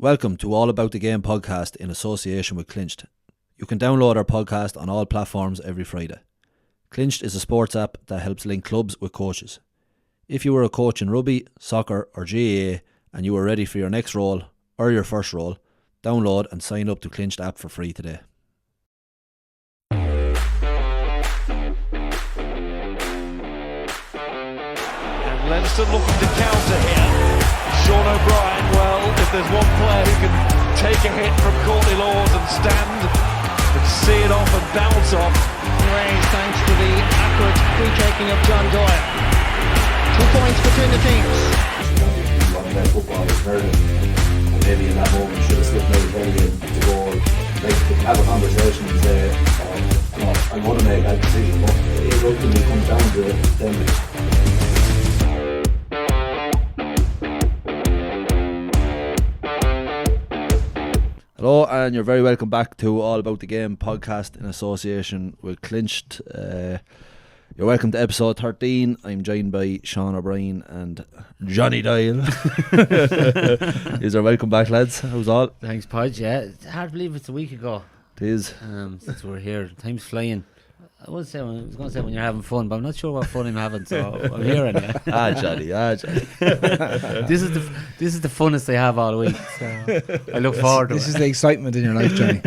Welcome to All About the Game podcast in association with Clinched. You can download our podcast on all platforms every Friday. Clinched is a sports app that helps link clubs with coaches. If you were a coach in rugby, soccer or GAA and you are ready for your next role or your first role, download and sign up to Clinched app for free today. And Leinster looking to counter here. Seán O'Brien, well, if there's one player who can take a hit from Courtney Laws and stand and see it off and bounce off. Raised thanks to the accurate free-taking of John Doyle. 2 points between the teams. Football is very, and maybe in that moment should have slipped out very to go, like, to have a conversation and say, I'm going to make that decision, but it ultimately comes down to them. Hello and you're very welcome back to All About the Game podcast in association with Clinched. You're welcome to episode 13. I'm joined by Seán O'Brien and Johnny Doyle. Is there welcome back, lads? How's all? Thanks, Podge. Yeah, it's hard to believe it's a week ago. It is. Since we're here, time's flying. I was going to say when you're having fun, but I'm not sure what fun I'm having, so I'm here anyway. Johnny. This is the funnest I have all week, so I look forward to it. This is the excitement in your life, Johnny.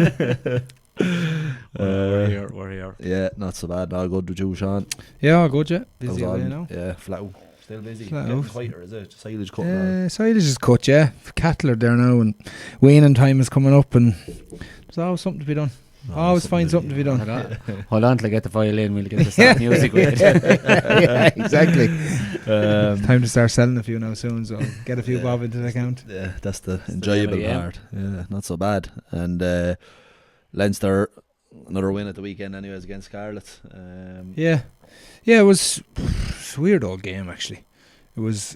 We're here. Yeah, not so bad. All good with you, Seán? Yeah, all good, yeah. How's Busy all? away now. Yeah, flat out. Still busy. Flat Getting out. quieter, is it? Silage cutting. Silage is cut, yeah. Cattle are there now, and weaning time is coming up, and there's always something to be done. Always find something to be done. Hold on till I get the violin. We'll get to start music with it. Yeah, exactly. Time to start selling a few now soon, so get a few bob into the account. Yeah, that's the enjoyable part. Yeah, not so bad. And Leinster, another win at the weekend anyways against Scarlets. Yeah, it was a weird old game actually. It was,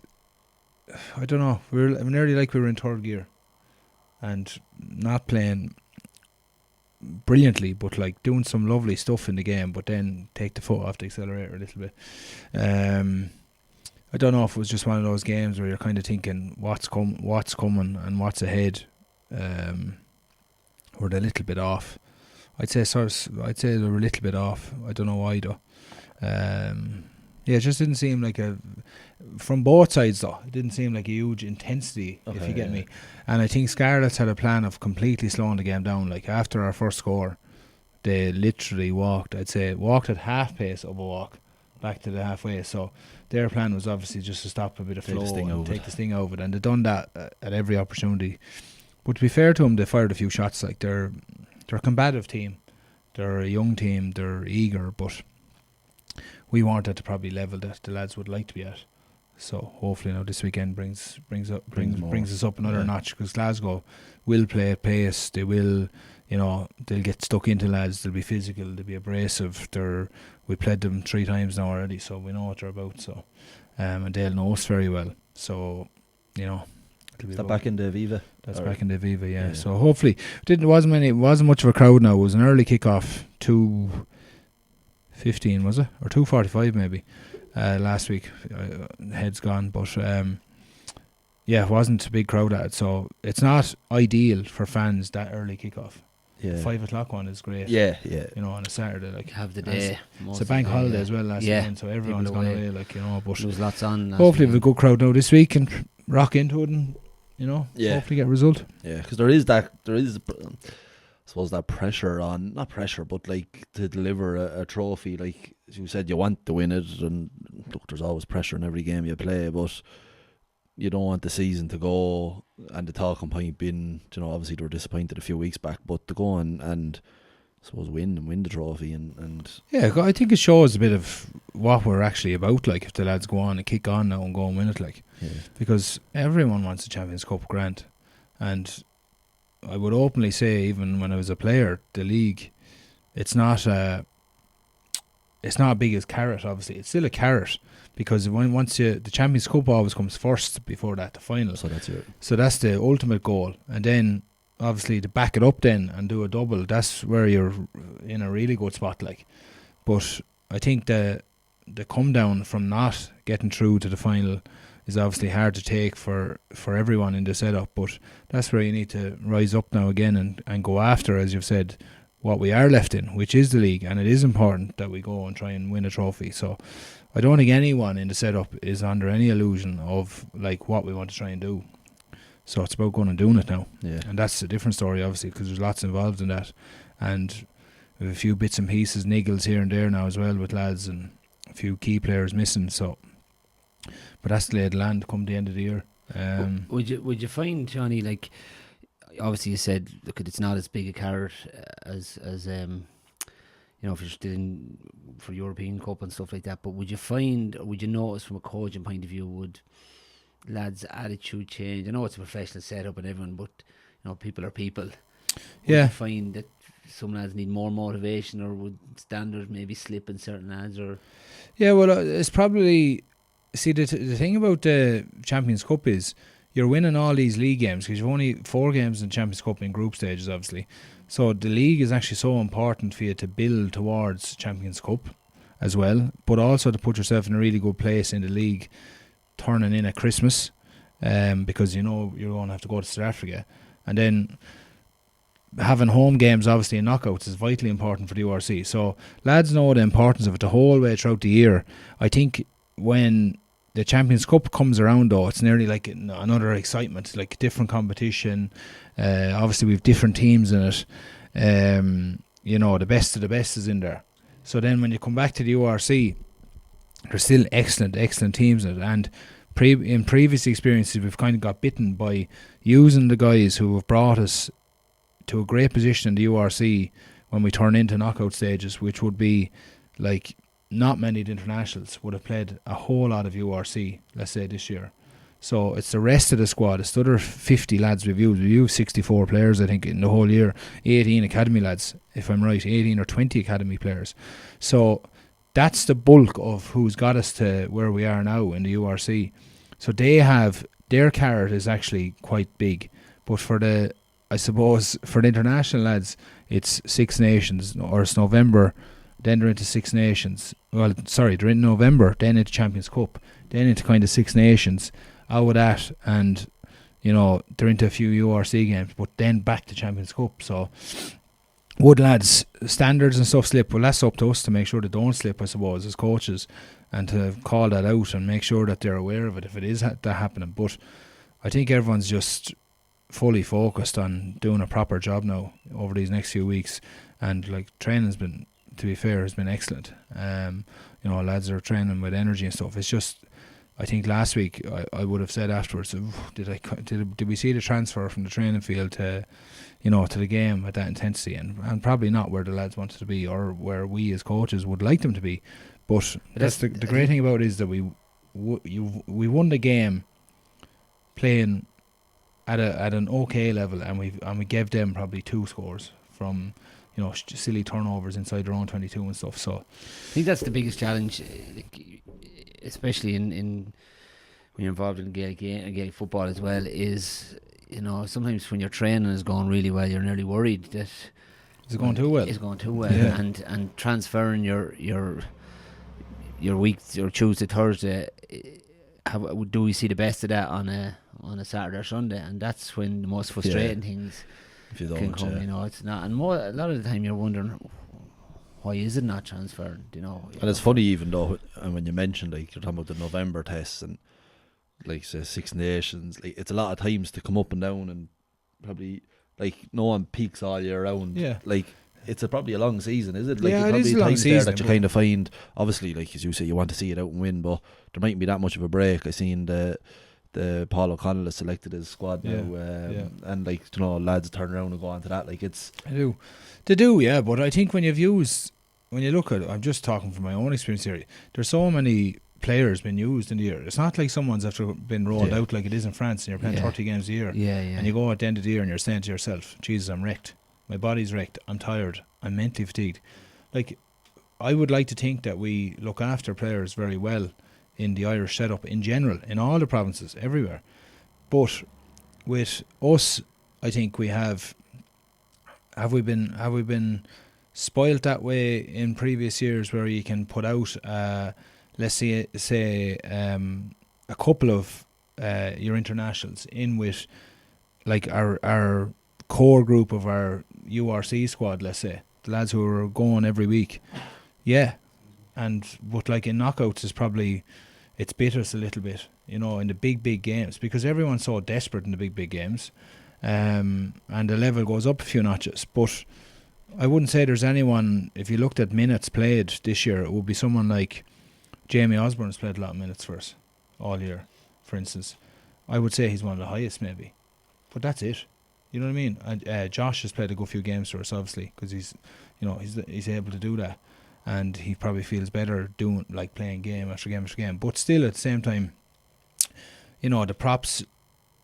I don't know, we were nearly like we were in third gear and not playing brilliantly, but like doing some lovely stuff in the game, but then take the foot off the accelerator a little bit. I don't know if it was just one of those games where you're kind of thinking what's coming and what's ahead. We're a little bit off. I'd say they were a little bit off. I don't know why though. Yeah, it just didn't seem like from both sides though, it didn't seem like a huge intensity, if you get me. And I think Scarlets had a plan of completely slowing the game down. Like after our first score, they literally walked at half pace of a walk back to the halfway. So their plan was obviously just to stop a bit of flow and take this thing over. And they've done that at every opportunity. But to be fair to them, they fired a few shots. Like they're a combative team. They're a young team. They're eager, but we weren't at the probably level that the lads would like to be at. So hopefully now this weekend brings us up another notch, because Glasgow will play at pace. They will, they'll get stuck into lads. They'll be physical. They'll be abrasive. We played them 3 times now already, so we know what they're about. So, and they'll know us very well. So, Is that back in the Viva? That's back in the Viva, yeah. So hopefully, it wasn't much of a crowd now. It was an early kick-off, 2:15 was it, or 2:45 maybe. Last week, head's gone, but it wasn't a big crowd at it, so it's not ideal for fans that early kickoff. Yeah, the 5 o'clock one is great. Yeah. On a Saturday, like Have the day. It's a bank holiday as well last weekend, so everyone's gone away, but there was lots on. Hopefully, we have a good crowd now this week and rock into it, and hopefully get a result. Yeah, because there is I suppose that pressure on, not pressure, but like to deliver a trophy. Like as you said, you want to win it, and look, there's always pressure in every game you play, but you don't want the season to go and the talking point being, obviously they were disappointed a few weeks back, but to go and I suppose win the trophy and yeah, I think it shows a bit of what we're actually about. Like if the lads go on and kick on now and go and win it, because everyone wants the Champions Cup grant, and I would openly say, even when I was a player, the league, it's not a big as carrot. Obviously, it's still a carrot, because the Champions Cup always comes first before that, the final. So that's the ultimate goal, and then obviously to back it up then and do a double, that's where you're in a really good spot. But I think the come down from not getting through to the final is obviously hard to take for everyone in the setup, but that's where you need to rise up now again and go after, as you've said, what we are left in, which is the league, and it is important that we go and try and win a trophy. So I don't think anyone in the setup is under any illusion of like what we want to try and do. So it's about going and doing it now. Yeah. And that's a different story, obviously, because there's lots involved in that. And we have a few bits and pieces, niggles here and there now as well with lads, and a few key players missing. So, but that's the lay of the land come the end of the year. Would you find, Johnny, like, obviously you said, look, it's not as big a carrot as you know, if you're still in for European Cup and stuff like that, but would you find, or would you notice from a coaching point of view, would lads' attitude change? I know it's a professional setup and everyone, but you know, people are people. Would you find that some lads need more motivation, or would standards maybe slip in certain lads? Or yeah, well, it's probably, see, the thing about the Champions Cup is you're winning all these league games because you've only 4 games in Champions Cup in group stages, obviously. So the league is actually so important for you to build towards Champions Cup as well, but also to put yourself in a really good place in the league, turning in at Christmas, because you know you're going to have to go to South Africa, and then having home games obviously in knockouts is vitally important for the URC. So lads know the importance of it the whole way throughout the year. I think when the Champions Cup comes around, though, it's nearly like another excitement, like different competition. Obviously we've different teams in it. You know, the best of the best is in there. So then when you come back to the URC, there's still excellent teams in it. And in previous experiences, we've kind of got bitten by using the guys who have brought us to a great position in the URC when we turn into knockout stages, which would be like not many of the internationals would have played a whole lot of URC, let's say, this year. So it's the rest of the squad. It's the other 50 lads we've used. We've used 64 players, I think, in the whole year. 18 academy lads, if I'm right. 18 or 20 academy players. So that's the bulk of who's got us to where we are now in the URC. So they have, their carrot is actually quite big. But for the, I suppose, for the international lads, it's Six Nations, or it's November, then they're into Six Nations. Well, sorry, they're in November, then into Champions Cup, then into kind of Six Nations, out of that, and, you know, they're into a few URC games, but then back to Champions Cup. So would lads' standards and stuff slip? Well, that's up to us to make sure they don't slip, I suppose, as coaches, and to call that out and make sure that they're aware of it if it is that happening. But I think everyone's just fully focused on doing a proper job now over these next few weeks, and like training's been, to be fair, has been excellent. You know, lads are training with energy and stuff. It's just, I think last week I would have said afterwards, did we see the transfer from the training field to, you know, to the game at that intensity, and probably not where the lads wanted to be, or where we as coaches would like them to be. But that's the great thing about it, is that we won the game playing at an okay level, and we gave them probably 2 scores from, you know, silly turnovers inside their own 22 and stuff. So I think that's the biggest challenge, especially in when you're involved in Gaelic football as well, is, you know, sometimes when your training is going really well, you're nearly worried that it's going too well. It's going too well, yeah. and transferring your week or Tuesday, Thursday, do we see the best of that on a Saturday or Sunday? And that's when the most frustrating things if you don't, can come. You know, it's not, and a lot of the time you're wondering, why is it not transferred? You know, and it's funny, even though, and when you mentioned, like, you're talking about the November tests and like, say, Six Nations, like, it's a lot of times to come up and down, and probably like no one peaks all year round. Yeah, like it's probably a long season, is it? Like, yeah, it is a long times season there that you kind of find, obviously, like as you say, you want to see it out and win, but there mightn't be that much of a break. I seen the Paul O'Connell has selected his squad now, and like, you know, lads turn around and go on to that. Like, it's they do, yeah. But I think when you look at it, I'm just talking from my own experience here. There's so many players been used in the year. It's not like someone's after been rolled out like it is in France, and you're playing 30 games a year. And you go at the end of the year and you're saying to yourself, Jesus, I'm wrecked. My body's wrecked. I'm tired. I'm mentally fatigued. Like, I would like to think that we look after players very well in the Irish setup in general, in all the provinces, everywhere. But with us, I think we have we been spoilt that way in previous years, where you can put out let's say a couple of your internationals in with like our core group of our URC squad, let's say, the lads who are going every week, but like in knockouts is probably, it's bitter us a little bit, in the big games, because everyone's so desperate in the big games, and the level goes up a few notches. But I wouldn't say there's anyone, if you looked at minutes played this year, it would be someone like Jamie Osborne's played a lot of minutes for us all year, for instance. I would say he's one of the highest maybe, but that's it. You know what I mean? And Josh has played a good few games for us, obviously, because he's able to do that, and he probably feels better doing, like, playing game after game after game. But still, at the same time, the props,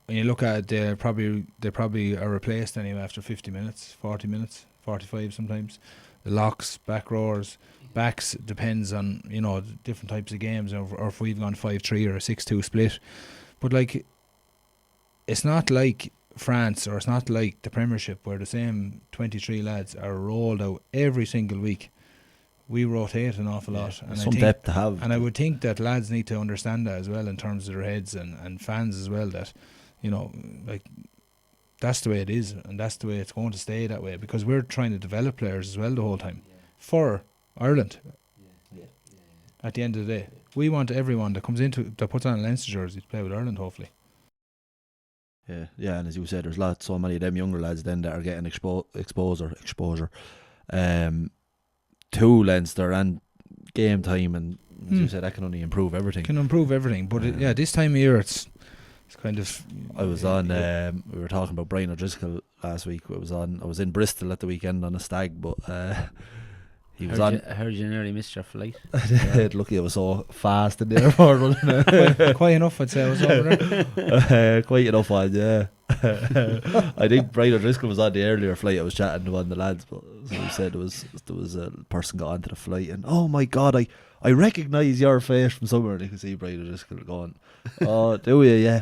when you look at it, they probably are replaced anyway after 50 minutes, 40 minutes, 45 sometimes. The locks, back rowers, backs, depends on different types of games, or if we've gone 5-3 or a 6-2 split. But like, it's not like France, or it's not like the Premiership where the same 23 lads are rolled out every single week. We rotate an awful lot, and some depth to have. And I would think that lads need to understand that as well, in terms of their heads, and fans as well, that like, that's the way it is, and that's the way it's going to stay that way, because we're trying to develop players as well the whole time for Ireland. At the end of the day, we want everyone that comes into, that puts on a Leinster jersey, to play with Ireland, hopefully. Yeah, and as you said, there's so many of them younger lads then that are getting exposure to Leinster and game time, and as you said, that can only improve everything. But this time of year, it's kind of. I was on. We were talking about Brian O'Driscoll last week. I was in Bristol at the weekend on a stag, but he was on. I heard you nearly missed your flight. Lucky I was so fast in the airport. Quite enough, I'd say. I was over there. Quite enough on, yeah. I think Brian O'Driscoll was on the earlier flight. I was chatting to one of the lads, but so he said there was a person got onto the flight, and oh my God, I recognise your face from somewhere. And you can see Brian O'Driscoll going, oh, do you? Yeah.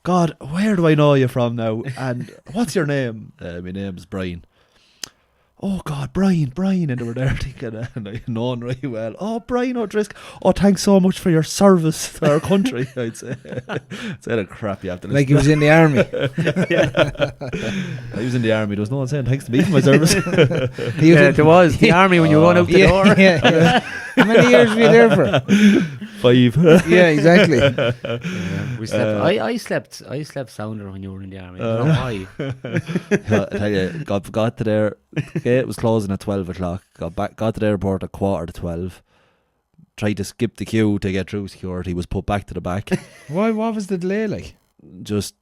God, where do I know you from now? And what's your name? My name's Brian. Oh God, Brian, and they were there thinking, and I know him really well. Oh, Brian O'Driscoll. Oh, thanks so much for your service to our country. I'd say, it's a crap you have to listen. Like he was in the army. He was in the army. There was no one saying thanks to me for my service. There was the army when you were going out the door. Yeah. How many years were you there for? 5. Yeah, exactly. We slept. I slept sounder when you were in the army. I don't know why. I tell you, got to there. Gate was closing at 12 o'clock. Got to the airport at 11:15. Tried to skip the queue to get through security. Was put back to the back. Why? What was the delay like? Just,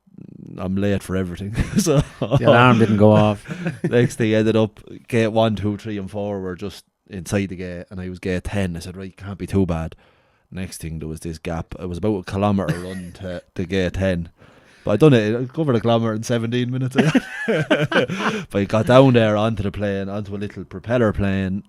I'm late for everything. So the alarm didn't go off. Next thing, ended up gate 1, 2, 3 and 4 were just inside the gate, and I was gate 10. I said, right, can't be too bad. Next thing, there was this gap. It was about a kilometre run to gate 10. But I done it. I covered a kilometre in 17 minutes. But I got down there onto the plane, onto a little propeller plane,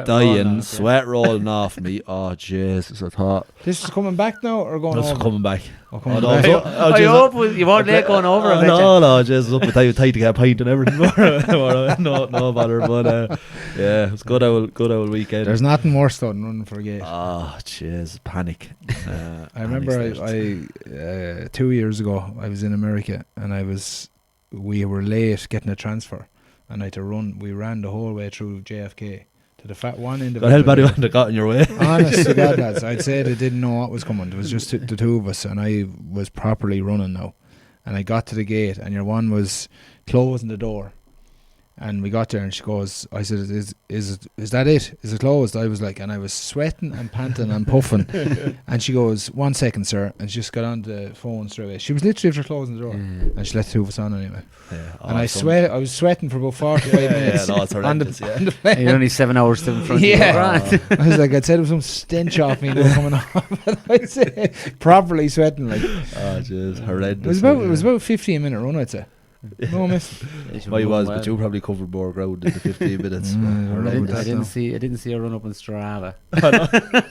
dying, sweat rolling off me. Oh, Jesus, I thought. This is coming back now or going over? This is coming back. Oh, coming back. I hope you weren't late going over. No, Jesus, up with tight to get a pint and everything. No bother. But yeah, it was good old weekend. There's nothing worse though than running for a gate. Oh, jeez, panic. I remember I 2 years ago I was in America, and we were late getting a transfer, and I had to run. We ran the whole way through JFK to the fat one end of it. God help anyone that got in your way. Honest to God, lads, I'd say they didn't know what was coming. There was just the two of us, and I was properly running now. And I got to the gate, and your one was closing the door. And we got there, and she goes, I said, is that it? Is it closed? I was like, and I was sweating and panting and puffing. And she goes, 1 second, sir. And she just got on the phone straight away. She was literally after closing the door. And she let the two of us on anyway. Yeah, and I was sweating for about 45 minutes. Yeah, no, it's horrendous, on the plane. You're only 7 hours in front of you. I was like, I'd said there was some stench off me coming off. I'd say, properly sweating. Like, oh, jeez, horrendous. It was about a 15-minute run, I'd say. No miss. I was, but you probably covered more ground in the 15 minutes. I didn't see a run up on Strava.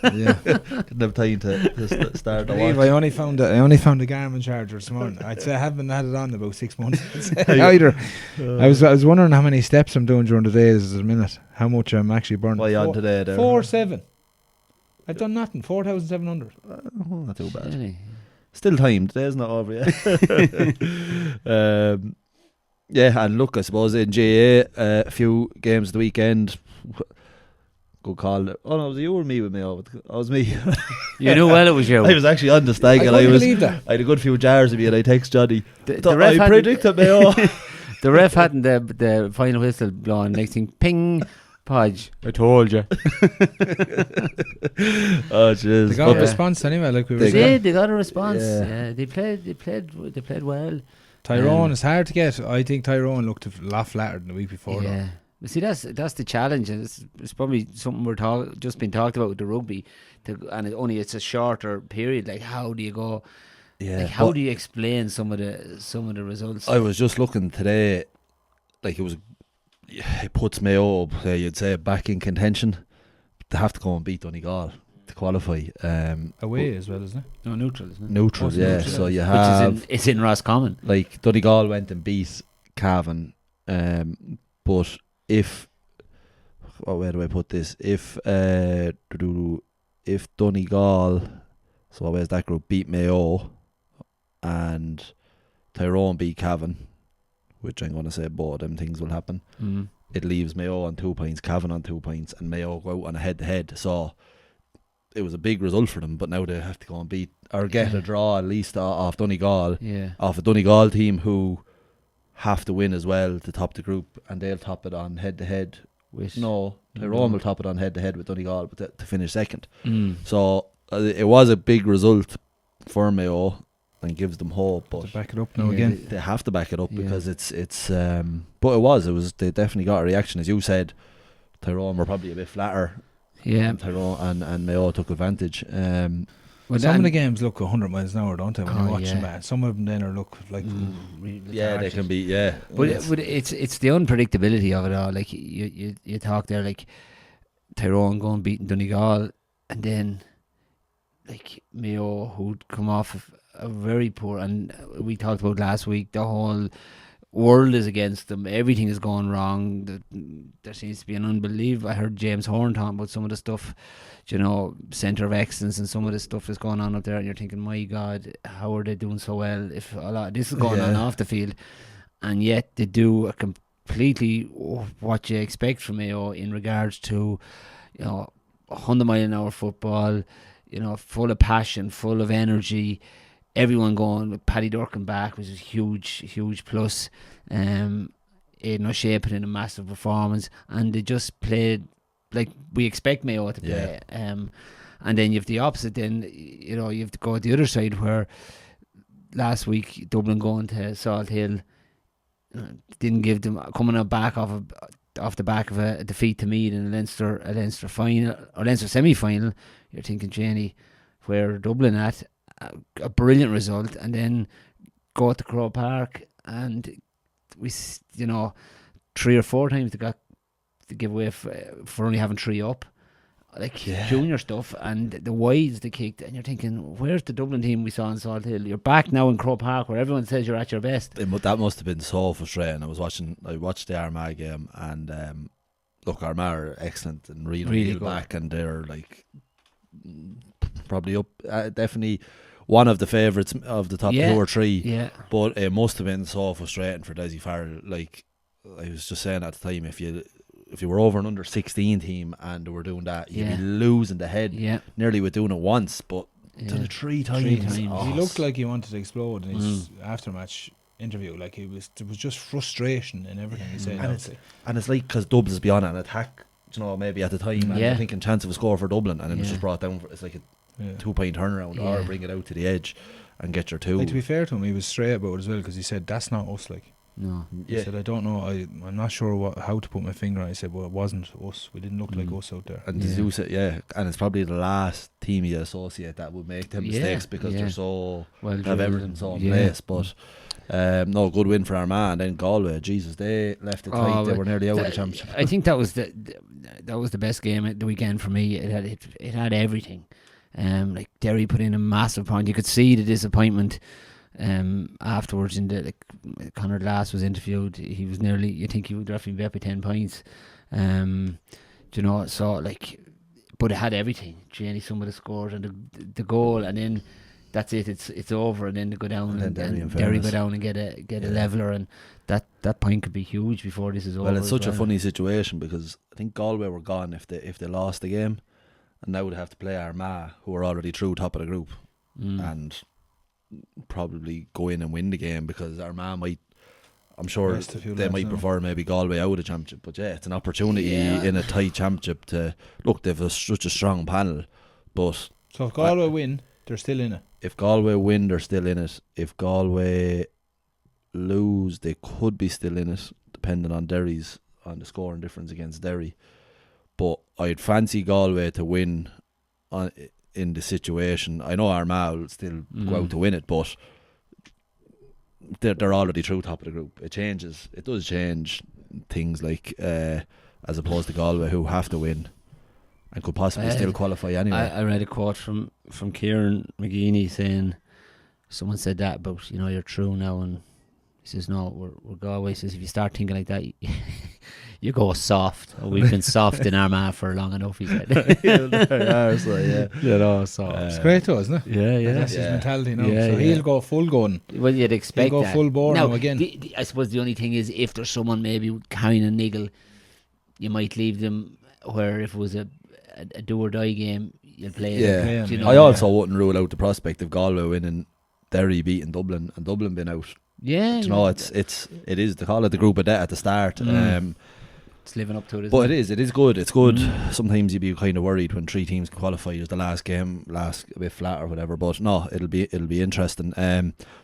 Didn't have time to start the watch. I only found a Garmin charger this morning. I'd say I haven't had it on about 6 months. Either. I was wondering how many steps I'm doing during the day at a minute. How much I'm actually burning. Why on today? 4-7. I've done nothing. 4,700. Not too bad. Really? Still time. Today's not over yet. Yeah, and look, I suppose in GA, a few games the weekend. Good call. Oh no, was it you or me with me? Oh, it was me. You knew well it was you. I was actually on the stag, and I had a good few jars of me, and I text Johnny. The ref I predicted me. Oh. The ref hadn't the final whistle blown. Next thing, ping, Podge. I told you. Oh jeez. They got a response anyway, like we were They saying. did. They got a response. Yeah. Yeah, they played well. Tyrone is hard to get. I think Tyrone looked a lot flatter than the week before. though. Yeah. But see, that's the challenge, and it's probably something we're just been talked about with the rugby, and it's a shorter period. Like, how do you go? Yeah. Like, how do you explain some of the results? I was just looking today, like it puts Mayo up, you'd say, back in contention. They have to go and beat Donegal to qualify. Away as well, isn't it? No, neutral, isn't it? Neutral, Oh, yeah. neutral. So you have It's in Roscommon. like Donegal went and beat Cavan, but if where do I put this? If Donegal, so where's that group, beat Mayo and Tyrone beat Cavan, which I'm going to say both of them things will happen. It leaves Mayo on 2 points, Cavan on 2 points, and Mayo go out on a head-to-head. So it was a big result for them, but now they have to go and beat or get a draw at least off Donegal, off a Donegal team who have to win as well to top the group, and they'll top it on head-to-head. Tyrone will top it on head-to-head with Donegal, but to finish second. So it was a big result for Mayo and gives them hope, but To back it up now again. they have to back it up because it's but it was they definitely got a reaction, as you said. Tyrone were probably a bit flatter. Yeah. Tyrone and Mayo took advantage. Well, Some of the games look 100 miles an hour, don't they, when you're watching yeah. that? Some of them then are look like really Yeah, they lethargic. can be. Yeah, But it's the unpredictability of it all. Like you talk there, like Tyrone going beating Donegal, and then like Mayo, who'd come off of a very poor, and we talked about last week, the whole world is against them. Everything is going wrong. There seems to be an unbelievable. I heard James Horn talking about some of the stuff, centre of excellence, and some of the stuff that's going on up there, and you're thinking, my God, how are they doing so well if a lot of this is going on off the field? And yet they do a completely what you expect from Mayo in regards to 100 mile an hour football, full of passion, full of energy, everyone going with Paddy Durkin back, which is huge plus. Aidan O'Shea put in a massive performance, and they just played like we expect Mayo to play. And then you have the opposite. Then you have to go the other side, where last week Dublin going to Salt Hill didn't give them coming up back off the back of a defeat to Meath in a Leinster final or Leinster semi-final. You're thinking, Jenny, where Dublin at a brilliant result, and then go to Crow Park and we 3 or 4 times they got to give away for only having 3 up, like junior stuff, and the wides they kicked, and you're thinking, where's the Dublin team we saw in Salt Hill? You're back now in Crow Park where everyone says you're at your best. That must have been so frustrating. I watched the Armagh game, and look, Armagh are excellent and really good back, and they're like probably up, definitely one of the favourites of the top 2 or 3. Yeah. But it must have been so frustrating for Desi Farrell. Like I was just saying at the time, if you were over an under 16 team and they were doing that, you'd be losing the head. Yeah. Nearly with doing it once, but done it 3 times. He looked like he wanted to explode in his after-match interview. Like there was just frustration in everything he said. And it's like because Dubs be on an attack, maybe at the time, and you're thinking chance of a score for Dublin, and it was just brought down. It's like a 2-point turnaround, or bring it out to the edge and get your 2. Like, to be fair to him, he was straight about it as well, because he said that's not us. Like, no, he said, I don't know, I'm not sure how to put my finger on it. I said, well, it wasn't us. We didn't look like us out there. And as you said, and it's probably the last team you associate that would make them mistakes, because they're so have everything so in place. But no, good win for Armagh. And then Galway, Jesus, they left it tight. They were nearly out of the championship. I think that was the best game at the weekend for me. It had everything. Like Derry put in a massive point. You could see the disappointment afterwards. Conor Glass was interviewed. He was nearly, you think he would roughly be up by 10 points. So like, but it had everything. Jenny, some of the scores and the goal, and then that's it. It's over, and then they go down And then and Derry, Derry in go fairness. down and get a leveler, and that point could be huge before this is over. Well, it's as such a well. funny situation because I think Galway were gone if they lost the game, and now they have to play Armagh, who are already through top of the group, and probably go in and win the game because Armagh might. I'm sure Rest a few they lads might now. prefer maybe Galway out of the championship, but yeah, it's an opportunity Yeah. in a tight championship to look. They've such a strong panel, but So if Galway win, they're still in it. if Galway win, they're still in it. If Galway lose, they could be still in it, depending on Derry's on the scoring difference against Derry. But I'd fancy Galway to win in the situation. I know Armagh will still go out to win it, but they're already through top of the group. It changes. It does change things like as opposed to Galway, who have to win and could possibly still qualify anyway. I read a quote from Kieran McGeaney saying, someone said that about, you're through now, and he says, no, we're Galway. He says, if you start thinking like that, you go soft. Oh, we've been soft in Armagh for long enough, he said. So It's great though, isn't it? Yeah. That's his mentality now. Yeah, so yeah. he'll go full gun. Well, you'd expect He'll go that. full bore now again. I suppose the only thing is, if there's someone maybe carrying a niggle, you might leave them, where if it was a do or die game, you'll play Yeah. them. I also wouldn't rule out the prospect of Galway winning, Derry beating Dublin, and Dublin being out. Yeah. You know, it is, they call it the group of death at the start. It's living up to it, But it is good. It's good. Sometimes you'd be kind of worried when 3 teams qualify as the last game, a bit flat or whatever. But no, it'll be interesting.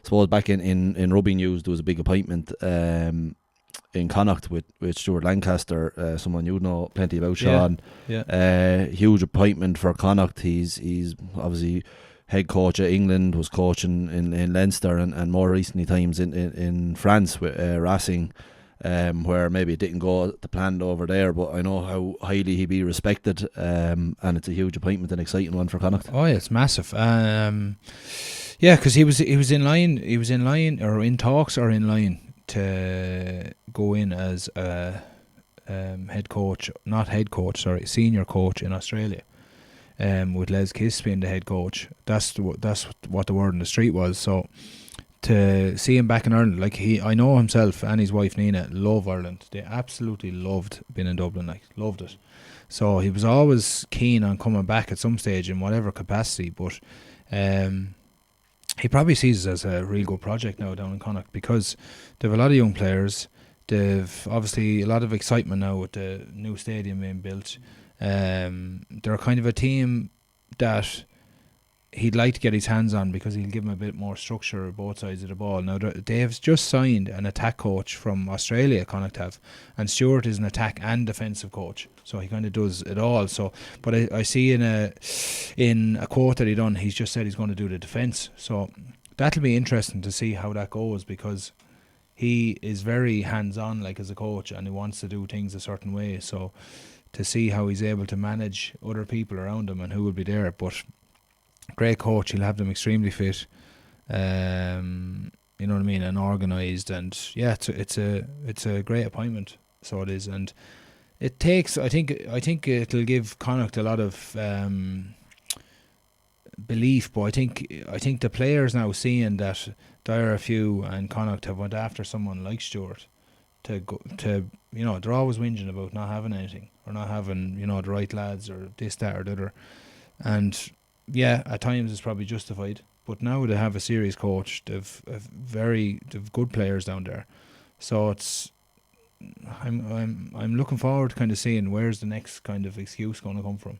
Suppose back in rugby news, there was a big appointment in Connacht with Stuart Lancaster, someone you know plenty about, Seán. Yeah. Huge appointment for Connacht. He's obviously head coach at England, was coaching in Leinster and more recently times in France with Racing. Where maybe it didn't go to plan over there, but I know how highly he'd be respected, and it's a huge appointment, an exciting one for Connacht. Oh yeah, it's massive. Yeah, because he was in line or in talks or in line to go in as a senior coach in Australia. With Les Kiss being the head coach, that's what the word on the street was. So to see him back in Ireland, I know himself and his wife Nina love Ireland. They absolutely loved being in Dublin, loved it. So he was always keen on coming back at some stage in whatever capacity. But he probably sees it as a real good project now down in Connacht, because they have a lot of young players. They've obviously a lot of excitement now with the new stadium being built. They're kind of a team that he'd like to get his hands on, because he'll give him a bit more structure on both sides of the ball. Now they have just signed an attack coach from Australia, Connacht have, and Stuart is an attack and defensive coach, so he kind of does it all. So, but I see in a quote that he done, he's just said he's going to do the defence. So that'll be interesting to see how that goes, because he is very hands-on as a coach, and he wants to do things a certain way. So to see how he's able to manage other people around him and who will be there. But great coach, he'll have them extremely fit, you know what I mean, and organised, and yeah, it's a great appointment. So it is, and it takes. I think it'll give Connacht a lot of belief. But I think the players now, seeing that Dyer, a few, and Connacht have went after someone like Stuart to they're always whinging about not having anything, or not having the right lads, or this, that, or the other, and yeah, at times it's probably justified. But now they have a serious coach. They've good players down there. So I'm looking forward to kind of seeing where's the next kind of excuse going to come from.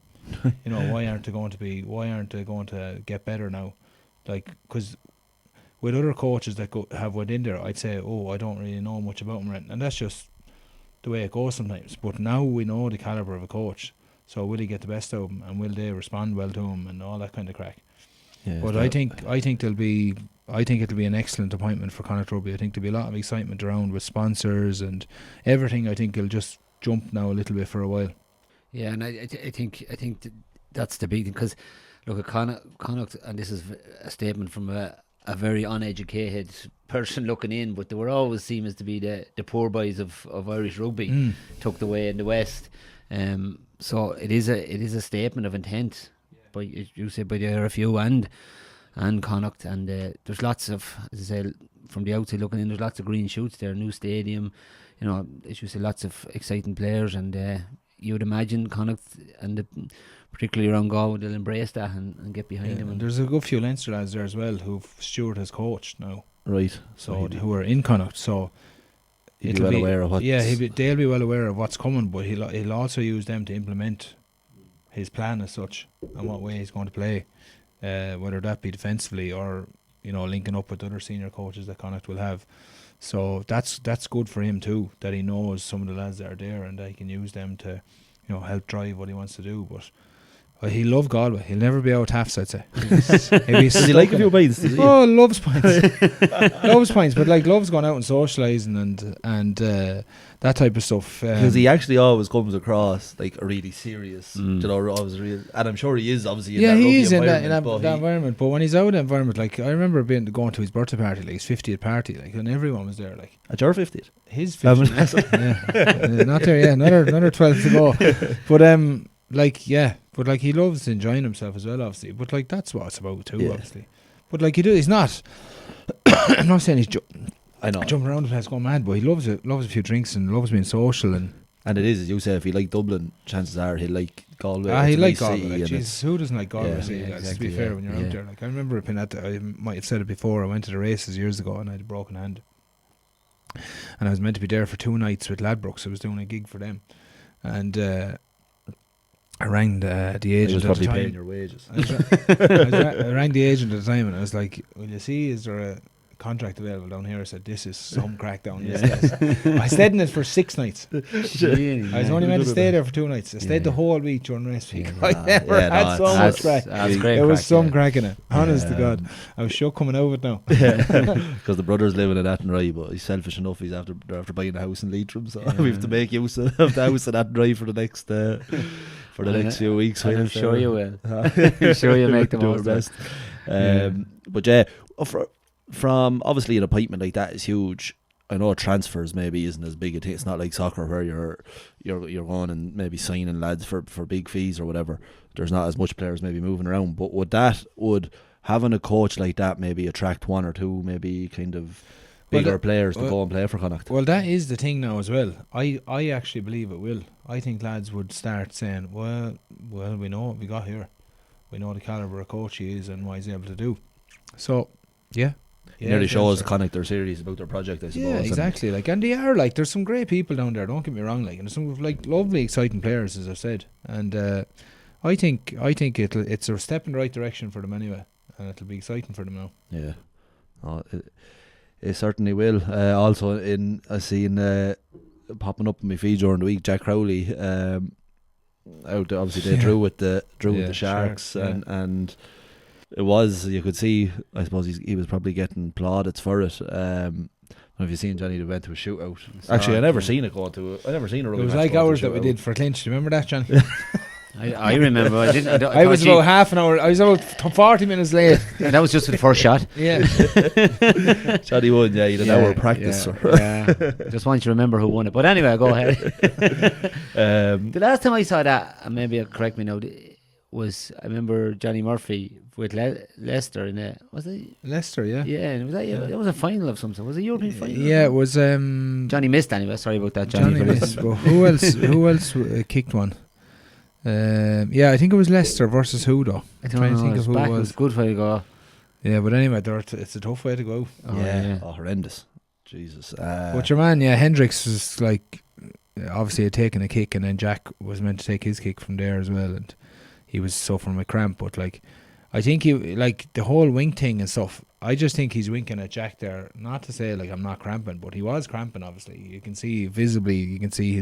Why aren't they going to get better now? Because with other coaches that have went in there, I'd say, I don't really know much about them, and that's just the way it goes sometimes. But now we know the calibre of a coach. So will he get the best out of him, and will they respond well to him, and all that kind of crack? Yeah, but I think it'll be an excellent appointment for Connacht Rugby. I think there'll be a lot of excitement around with sponsors and everything. I think it'll just jump now a little bit for a while. Yeah, and I think that's the big thing, because look at Connacht, and this is a statement from a very uneducated person looking in, but they were always seen as to be the poor boys of Irish rugby, tucked away in the West. So it is a statement of intent, by you say by the RFU, and and Connacht, and there's lots of, as I say, from the outside looking in, there's lots of green shoots there, new stadium, you know, as you say, lots of exciting players, and you would imagine Connacht and particularly around Galway, they'll embrace that and get behind them. And there's a good few Leinster lads there as well who Stuart has coached now, Right. so who are in Connacht. So He'll be well aware of what. they'll be well aware of what's coming, but he'll also use them to implement his plan as such and what way he's going to play, whether that be defensively or, you know, linking up with other senior coaches that Connacht will have. So that's good for him too, that he knows some of the lads that are there and that he can use them to, you know, help drive what he wants to do. But he'll love Galway. He'll never be out halves, I'd say. Does he like a few pints? Does he? Oh, loves pints. Loves pints, but like loves going out and socialising and that type of stuff. Because he actually always comes across like a really serious, you know, always real, and I'm sure he is obviously in that he rugby is in environment, that environment. But when he's out of the environment, like I remember going to his birthday party, like his 50th party, like, and everyone was there, like at your 50th. his 50th. Yeah, not there. Yeah, another 12 to go. But but like he loves enjoying himself as well, obviously. But like that's what it's about too, obviously. But like he's not. I'm not saying he's I know jumping around the place going mad, but he loves it. Loves a few drinks and loves being social and it is, as you say, if he like Dublin, chances are he'll like Galway. He like Galway. Galway. Like, geez, who doesn't like Galway? To be fair, when you're out there, like I remember it being I might have said it before. I went to the races years ago and I had a broken hand, and I was meant to be there for 2 nights with Ladbrokes. I was doing a gig for them, and I rang the agent at the time. Paying your wages. I rang the agent at the time and I was like, "Will you see? Is there a contract available down here?" I said, "This is some crack down this place." I stayed in it for 6 nights. Really, I was only meant to stay there for 2 nights. I stayed the whole week during race week. I never had so much crack. There was some crack in it. Honest to God, I was shook coming out of it now. Because the brother's living in Athenry, but he's selfish enough. He's after buying a house in Leitrim, so we have to make use of the house in Athenry for the next few weeks. I'm sure you will. I'm sure you'll make the most best. But yeah, from obviously an appointment like that is huge. I know transfers maybe isn't as big a thing. It's not like soccer where you're going and maybe signing lads for big fees or whatever. There's not as much players maybe moving around. But would having a coach like that maybe attract 1 or 2 maybe kind of bigger players to go and play for Connacht? Well, that is the thing now as well. I actually believe it will. I think lads would start saying, well, we know what we got here. We know the calibre of coach he is and what he's able to do. So, yeah. It nearly shows Connacht they're serious about their project, I suppose. Yeah, exactly. And they are, like, there's some great people down there, don't get me wrong, like, and there's some like lovely, exciting players, as I've said. And I think it's a step in the right direction for them anyway, and it'll be exciting for them now. Yeah. It certainly will. Also, I seen popping up in my feed during the week, Jack Crowley. Out obviously they drew with the Sharks, and it was, you could see, I suppose he was probably getting plaudits for it. I don't know if you've seen Johnny, they went to a shootout. Actually, I never seen a rugby It was like ours that we did for Clinch. Do you remember that, Johnny? I remember. I was about half an hour. I was about 40 minutes late. That was just for the first shot. Yeah. Johnny won. Yeah, he had an hour of practice. Just want you to remember who won it. But anyway, go ahead. The last time I saw that, and maybe correct me now, was I remember Johnny Murphy with Leicester in it. Was it Leicester? Yeah. Yeah, and was that was a final of some sort. Was it a European final? Yeah, it was. Johnny missed anyway. Sorry about that, Johnny. Missed. But who else kicked one? Yeah, I think it was Leicester versus who though. I'm trying to think of who it was. It was a good way to go. Yeah, but anyway, it's a tough way to go. Horrendous. Jesus. But your man, Hendricks was like obviously had taken a kick, and then Jack was meant to take his kick from there as well, and he was suffering with cramp. But like, I think he, like the whole wink thing and stuff, I just think he's winking at Jack there. Not to say like I'm not cramping, but he was cramping. Obviously, you can see visibly, you can see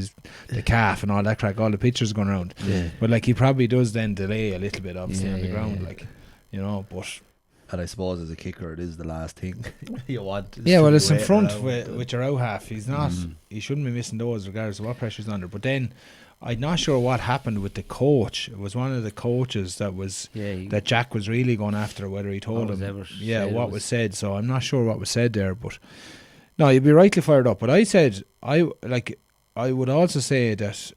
the calf and all that crack. All the pictures going around. Yeah. But like he probably does then delay a little bit, obviously on the ground, like, you know. But and I suppose as a kicker, it is the last thing you want. Yeah, well, it's in front with your out half. He's not. He shouldn't be missing those, regardless of what pressure's under. But then, I'm not sure what happened with the coach. It was one of the coaches that was that Jack was really going after, whether he told him. What was said. So I'm not sure what was said there. But no, you'd be rightly fired up. But I said I would also say that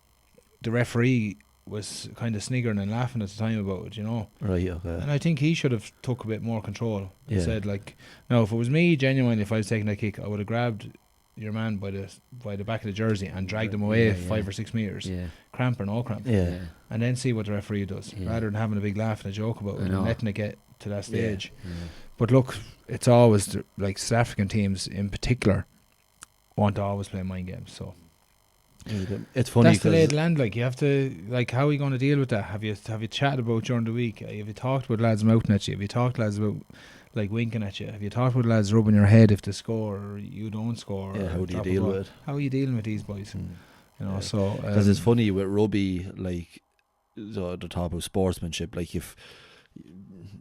the referee was kind of sniggering and laughing at the time about it, you know. Right, okay. And I think he should have took a bit more control and Yeah. said, like, no, if it was me, genuinely, if I was taking that kick, I would have grabbed your man by the back of the jersey and dragged him away 5 or 6 meters, Yeah. cramp or no cramp, Yeah. and then see what the referee does, Yeah. rather than having a big laugh and a joke about I it know. and letting it get to that stage. Yeah. But look, it's always like South African teams in particular want to always play mind games. So It's funny that's the lay of because the land. Like, you have to, like, how are you going to deal with that? Have you chatted about during the week? Have you talked with lads mouthing at you? Have you talked to lads about like winking at you? Have you talked with lads rubbing your head if they score or you don't score? yeah, or how do you drop a deal ball? with it? How are you dealing with these boys? You know, Yeah. so Because it's funny with rugby, like, so at the top of sportsmanship, like if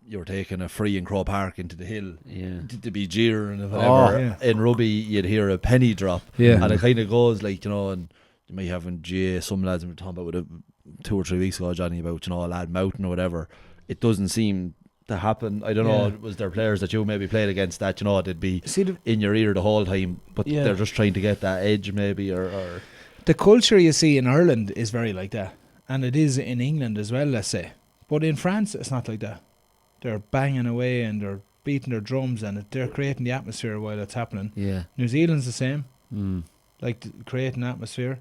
you're taking a free in Crow Park into the hill Yeah. to be jeering and whatever, yeah. in rugby you'd hear a penny drop, Yeah. and it kind of goes like, you know, and you might have in GA some lads we were talking about with 2 or 3 weeks ago, Johnny, about, you know, a lad mouthing or whatever. It doesn't seem to happen. I don't know, Yeah. was there players that you maybe played against that, you know, they'd be See, in your ear the whole time, but Yeah. they're just trying to get that edge maybe, or the culture you see in Ireland is very like that, and it is in England as well, let's say. But in France, it's not like that. They're banging away and they're beating their drums and they're creating the atmosphere while it's happening. Yeah. New Zealand's the same, like creating atmosphere.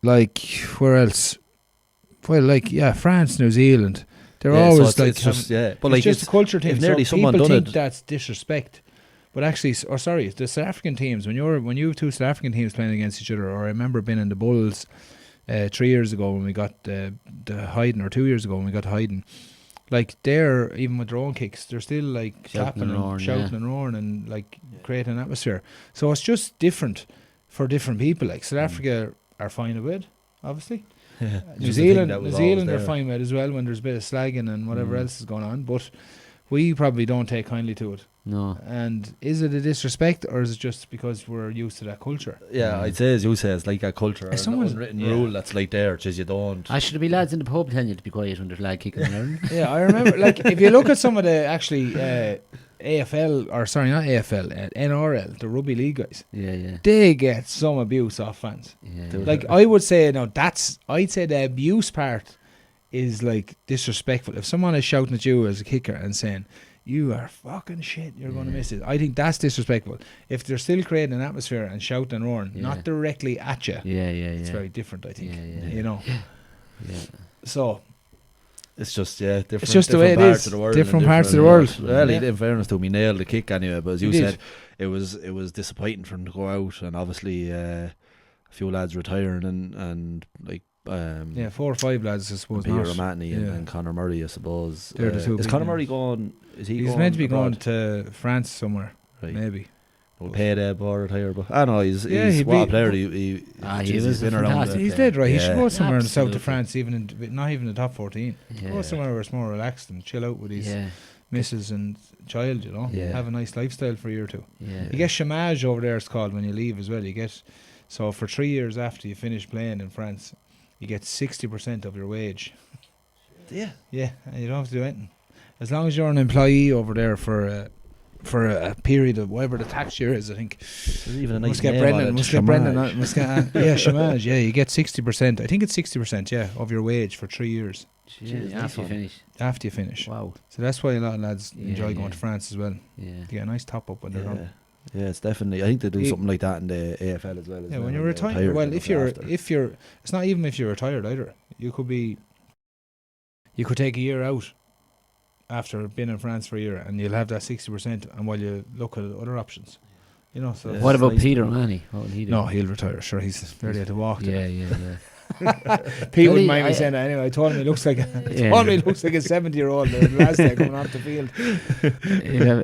Like, where else? Well, like, yeah, France, New Zealand. They're yeah, so always it's, like it's just, yeah, but it's like just a culture thing. if nearly so someone people done think it, that's disrespect, but actually, the South African teams, when you have 2 South African teams playing against each other, or I remember being in the Bulls 3 years ago when we got the Hayden, or 2 years ago when we got Hayden. Like, they're, even with their own kicks, they're still like Shouting clapping and and roaring, shouting yeah. and roaring and like creating an atmosphere. So it's just different for different people. Like, South Africa are fine with it, obviously. yeah, New just the thing Zealand, that New was Zealand always are there. fine with it as well when there's a bit of slagging and whatever else is going on. But we probably don't take kindly to it. No. And is it a disrespect, or is it just because we're used to that culture? Yeah, I'd say, as you say, it's like a culture, an someone's- unwritten yeah. rule that's like there, just you don't. I should be lads in the pub telling you to be quiet when there's lag kicking around. Yeah, I remember. Like, if you look at some of the actually AFL, or sorry, not AFL, NRL, the rugby league guys, Yeah. they get some abuse off fans. Yeah. Like, I would say, no, I'd say the abuse part is like disrespectful. If someone is shouting at you as a kicker and saying, "You are fucking shit, you're going to miss it," I think that's disrespectful. If they're still creating an atmosphere and shouting and roaring, Yeah. not directly at you, Yeah. it's very different, I think. Yeah. You know. Yeah. So It's just, yeah, different. It's just the way it different parts is. of the world. Different and parts of the world. Well, Yeah. in fairness to him, he nailed the kick anyway. But as you He did. said, it was disappointing for him to go out, and obviously a few lads retiring, and like. yeah, 4 or 5 lads, I suppose. Peter not. O'Mahony Yeah. and Conor Murray, I suppose. They're the two is big Conor names. Murray going? Is he? He's going meant to be abroad? going to France somewhere, Right. maybe. We'll pay there or retire, but I know he's Yeah, he's he'd what a be- player. He He's was been a around. fantastic He's player. dead right. He should Yeah. go somewhere in the south Absolutely. of France, even not even the top 14. Yeah. Go somewhere where it's more relaxed and chill out with his Yeah. missus and child. You know, Yeah. have a nice lifestyle for a year or two. Yeah. You get chômage over there, it's called, when you leave as well. You get, so for 3 years after you finish playing in France, you get 60% of your wage. Yeah. Yeah, and you don't have to do anything. As long as you're an employee over there for a period of whatever the tax year is, I think. There's even a nice Must get name Brendan. on it, Must get Brendan. Chômage. Must get yeah, chômage. Yeah, you get 60%. I think it's 60%. Yeah, of your wage for 3 years Jeez, nice after you one. finish. after you finish. Wow. So that's why a lot of lads Yeah, enjoy yeah. going to France as well. Yeah. They get a nice top up when they're done. Yeah, it's definitely. I think they do He- something like that in the AFL as well. Yeah, when you're retired. Well, if you're, it's not even if you're retired either. You could take a year out after being in France for a year, and you'll have that 60%. And while you look at other options, you know. So Yeah. What about nice. Peter O'Mahony? What would he do? no, he'll retire. Sure, he's barely had to walk. Yeah, yeah, yeah. Pete Well, wouldn't he- mind me I- saying that anyway. I told him he looks like a, Yeah. told me he looks like a 70-year-old the last day coming off the field.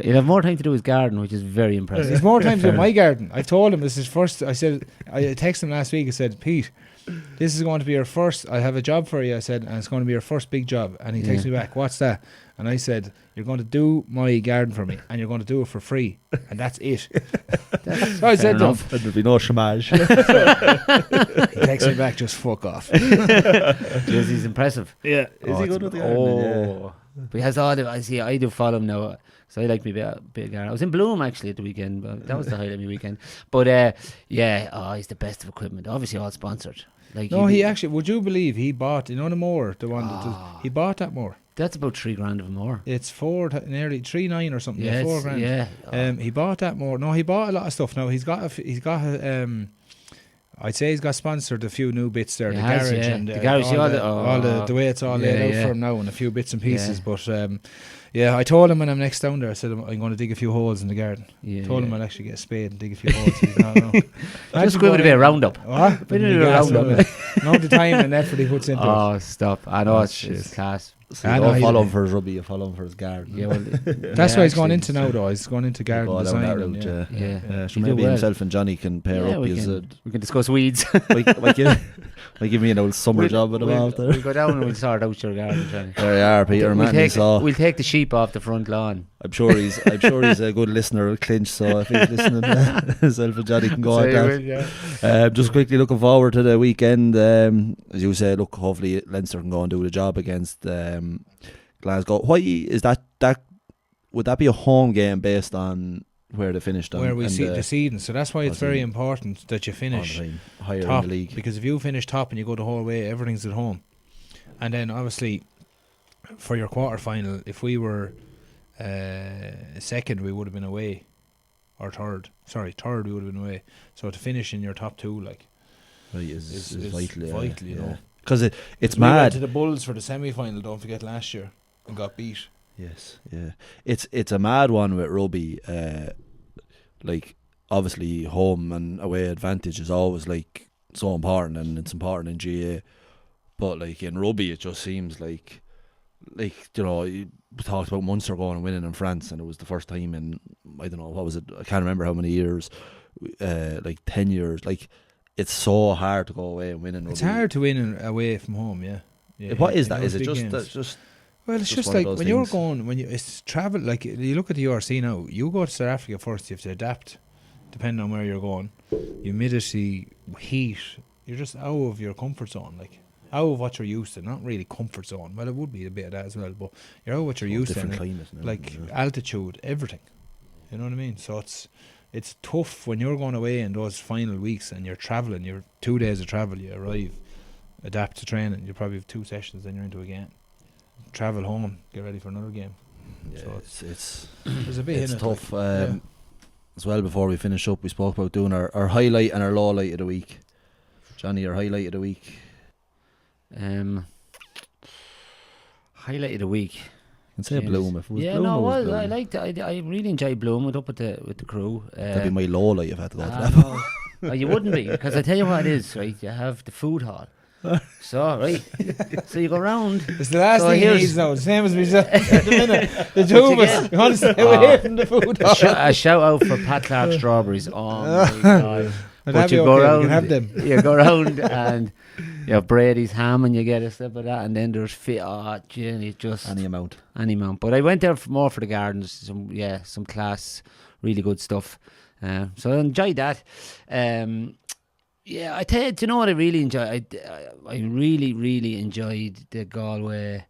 He'll have more time to do his garden, which is very impressive. There's more time to do my garden. I told him this is first. I texted him last week. I said, Pete, this is going to be your first. I have a job for you. I said, and it's going to be your first big job. And he texted me back, what's that? And I said, you're going to do my garden for me, and you're going to do it for free, and that's it. So I said, enough. There'd be no chômage. he texted me back, just fuck off. Jeez, he's impressive. Yeah. Is he good with the gardening? Oh, But he has all the, I do follow him now, so I like me a bit of Garden. I was in Bloom actually at the weekend, but that was the highlight of my weekend. But he's the best of equipment. Obviously all sponsored. Like No, he actually, would you believe he bought, the Moore, the one that he bought that Moore. That's about $3,000 of a Moore. It's nearly 3,900 or something. Yeah, $4,000. He bought that Moore. No, he bought a lot of stuff. Now he's got I'd say he's got sponsored a few new bits there. The garage and the garage, all the way it's all laid out for him now, and a few bits and pieces. But I told him when I'm next down there, I said I'm going to dig a few holes in the garden. Told him I'll actually get a spade and dig a few holes. He's not, no. Just give it a bit of roundup. What? Bit of a roundup. Know the time and effort he puts into it. Oh, stop. I know it's class. So you don't follow him for his rugby, you follow him for his garden. Yeah, well, that's what he's going into now, though. He's going into garden design. So maybe himself and Johnny can pair up. We can discuss weeds. Might give me an old summer job with him after. We'll go down and we'll sort out your garden, Johnny. There you are, Peter. We'll take the sheep off the front lawn. I'm sure he's a good listener of Clinch, so if he's listening, himself and Johnny can go on that. Just quickly looking forward to the weekend. As you say, look, hopefully Leinster can go and do the job against Glasgow. Why is that? Would that be a home game based on where they finished? Where we see the season, so that's why it's very important that you finish higher top, in the league. Because if you finish top and you go the whole way, everything's at home. And then obviously for your quarter final, if we were second, we would have been away, or third we would have been away. So to finish in your top two, like, is vital, you know. Because it's we mad. went to the Bulls for the semi-final, don't forget, last year, and got beat. Yes, yeah. It's a mad one with rugby. Like, obviously home and away advantage is always like so important, and it's important in GA. But like in rugby, it just seems like you know, we talked about Munster going and winning in France, and it was the first time in, I don't know, what was it? I can't remember how many years. Like 10 years. Like, it's so hard to go away and win in rugby. It's hard to win away from home, yeah. What is that? Is it just well, it's just like when you're going, it's travel, like you look at the URC now, you go to South Africa first, you have to adapt depending on where you're going. Humidity, heat, you're just out of your comfort zone, like out of what you're used to. Not really comfort zone, well, it would be a bit of that as well, but you're out of what you're used to. Climate, like altitude, everything. You know what I mean? So it's tough when you're going away in those final weeks and you're travelling, you're 2 days of travel, you arrive, adapt to training, you probably have 2 sessions, then you're into a game. Travel home, get ready for another game. Yeah, so it's there's a bit it's in it, tough. like, as well, before we finish up, we spoke about doing our highlight and our low light of the week. Johnny, your highlight of the week. Highlight of the week. You can say Bloom if it was Bloom. Bloom. I liked it. I really enjoyed Bloom with the crew. That'd be my low light if I had to go to that. No, you wouldn't be, because I tell you what it is, right? You have the food hall. So, right, so you go round. It's the last thing he needs now, the same as me at the minute. The two of us, you want to stay away from the food. A shout out for Pat Clark strawberries. Oh my God. But you go around, you can have them. You go around and you have Brady's ham and you get a sip of that, and then there's just any amount. But I went there more for the gardens, some class, really good stuff. So I enjoyed that. I tell you, do you know what I really enjoyed? I really, really enjoyed the Galway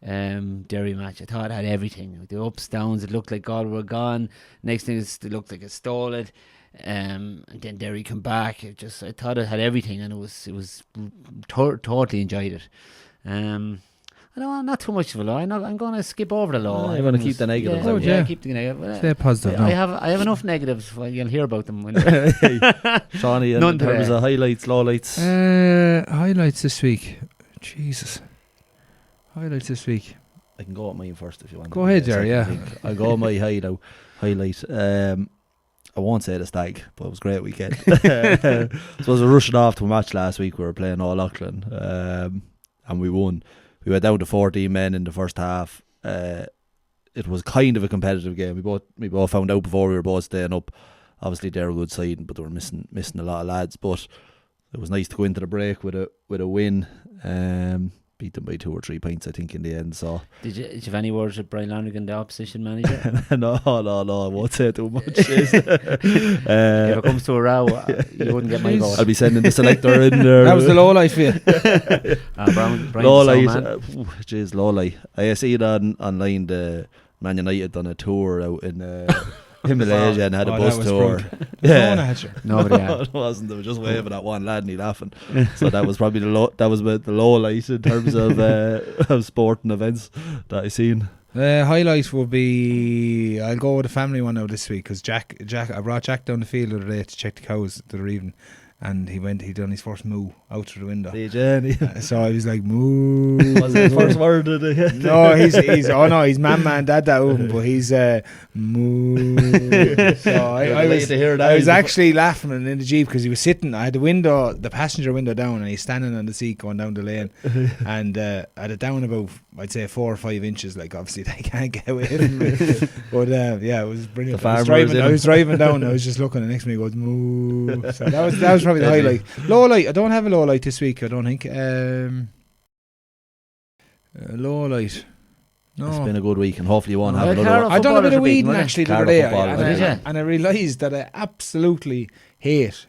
Derry match. I thought it had everything. The ups, downs, it looked like Galway were gone. Next thing is it looked like it stole it. And then Derry come back. I thought it had everything, and it was totally enjoyed it. I don't, not too much of a law. I'm going to skip over the law. I'm going to keep the negatives. Keep the negative. Stay positive. I have enough negatives. You'll hear about them. Shawnee, in terms of highlights, lowlights. Highlights this week. Jesus. Highlights this week. I can go at mine first if you want. Go ahead, Jerry. I'll go at my highlight. I won't say the Stag, but it was a great weekend. So I was rushing off to a match last week. We were playing All Auckland, and we won. We went down to 14 men in the first half. It was kind of a competitive game. We both found out before we were both staying up. Obviously they're a good side, but they were missing a lot of lads. But it was nice to go into the break with a win. beat them by 2 or 3 points, I think, in the end. So Did you have any words with Brian Lonergan, the opposition manager? no, I won't say too much. If it comes to a row, you wouldn't get my vote. I'll be sending the selector in there. That was the low life for you. Brian's low the light, man. jeez, low light. I see it online. The Man United done a tour out in Himalaya and had a bus tour. Yeah. Nobody had. It wasn't. They were just waving at one lad and he laughing. So that was probably the low light in terms of sporting events that I seen. Highlight would be, I'll go with the family one now this week, because Jack, I brought Jack down the field the other day to check the cows the other evening, and he done his first moo out through the window. So I was like, moo. Was it his first word? No, he's man dad that oven, but he's moo. So I was actually laughing in the Jeep because he was sitting. I had the passenger window down, and he's standing on the seat going down the lane, and I had it down about, I'd say, 4 or 5 inches. Like, obviously they can't get away from me. But yeah, it was brilliant. I was driving down. I was just looking, and next to me goes moo. So that was probably the highlight. Low light. I don't have a low light this week, I don't think. Low light. No. It's been a good week, and hopefully you won't have another one. I done a bit of weeding actually the other day, Cardiff and I realised that I absolutely hate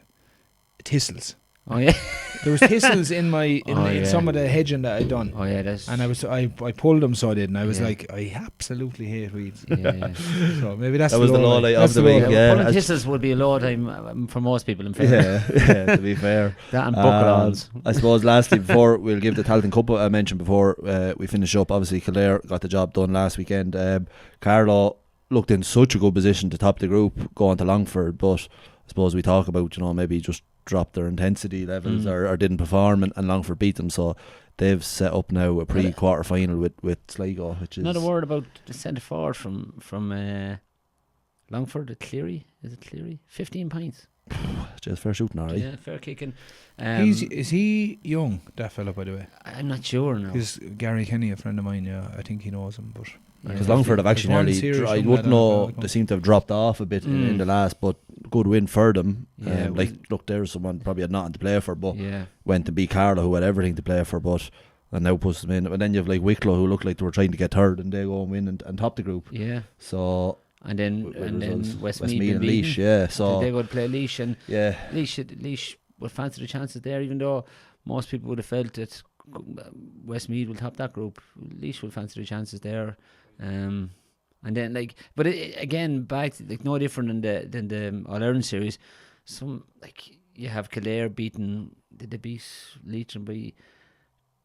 thistles. Oh yeah. There was thistles in some of the hedging that I'd done. Oh yeah, that's. And I pulled them, so I did, and I was like, I absolutely hate weeds. Yeah. So maybe that was the low light of the week. Yeah, pulling thistles would be a low time for most people. In fair. Yeah, to be fair. That and buckle-ons. I suppose lastly, before we'll give the Tailteann Cup I mentioned before we finish up. Obviously, Kildare got the job done last weekend. Carlow looked in such a good position to top the group going to Longford, but I suppose we talk about, maybe just dropped their intensity levels or didn't perform, and Longford beat them. So they've set up now a pre-quarter final with Sligo, which is... Not a word about the centre forward from Longford, Cleary. Is it Cleary? 15 points. Just fair shooting, alright. Yeah, fair kicking. Is he young, that fella, by the way? I'm not sure now. Because Gary Kenny, a friend of mine, I think he knows him, but... Because Longford have actually nearly... I wouldn't know, they seem to have dropped off a bit in the last, but good win for them. Yeah, look, there's someone probably had nothing to play for, but yeah, went to beat Carlow, who had everything to play for, and now puts them in. And then you have like Wicklow, who looked like they were trying to get third, and they go and win and top the group. Yeah. So... And then Westmeath and Laois, yeah. So they would play Laois, and yeah, Laois would fancy the chances there, even though most people would have felt that Westmeath will top that group. Laois would fancy the chances there. And then but again, back to, no different than the All Ireland series. Some you have Kildare beaten. Did they beat Leitrim by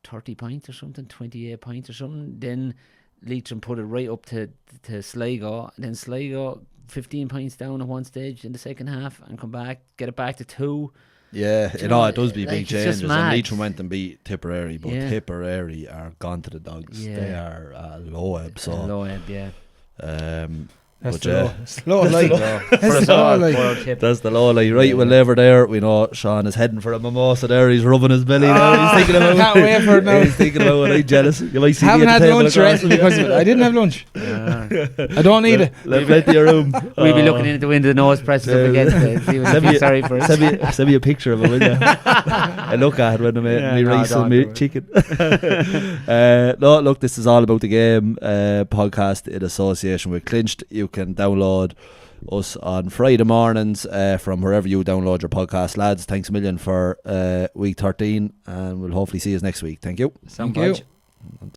30 points or something, 28 points or something? Then Leitrim put it right up to Sligo. Then Sligo 15 points down at one stage in the second half and come back, get it back to 2. Yeah, it does be big changes. And mad. Leitrim went and beat Tipperary, but Tipperary are gone to the dogs. Yeah. They are low ebb. So low ebb, yeah. That's the low light. That's the low light. Right, we'll leave her there. We know Seán is heading for a mimosa there. He's rubbing his belly now. He's thinking about can't wait for it now. He's thinking about it. I'm jealous. You might see haven't had lunch because of it. I didn't have lunch. I don't need it. Let plenty of room. We'll be looking into the window, nose pressing up against it. See what you sorry for us. Send me a picture of it, will you? I look at it when I'm eating me rice and me chicken. No, look, this is all about the game podcast in association with Clinched. You can download us on Friday mornings from wherever you download your podcast. Lads, thanks a million for week 13, and we'll hopefully see you next week. Thank you. Thank you.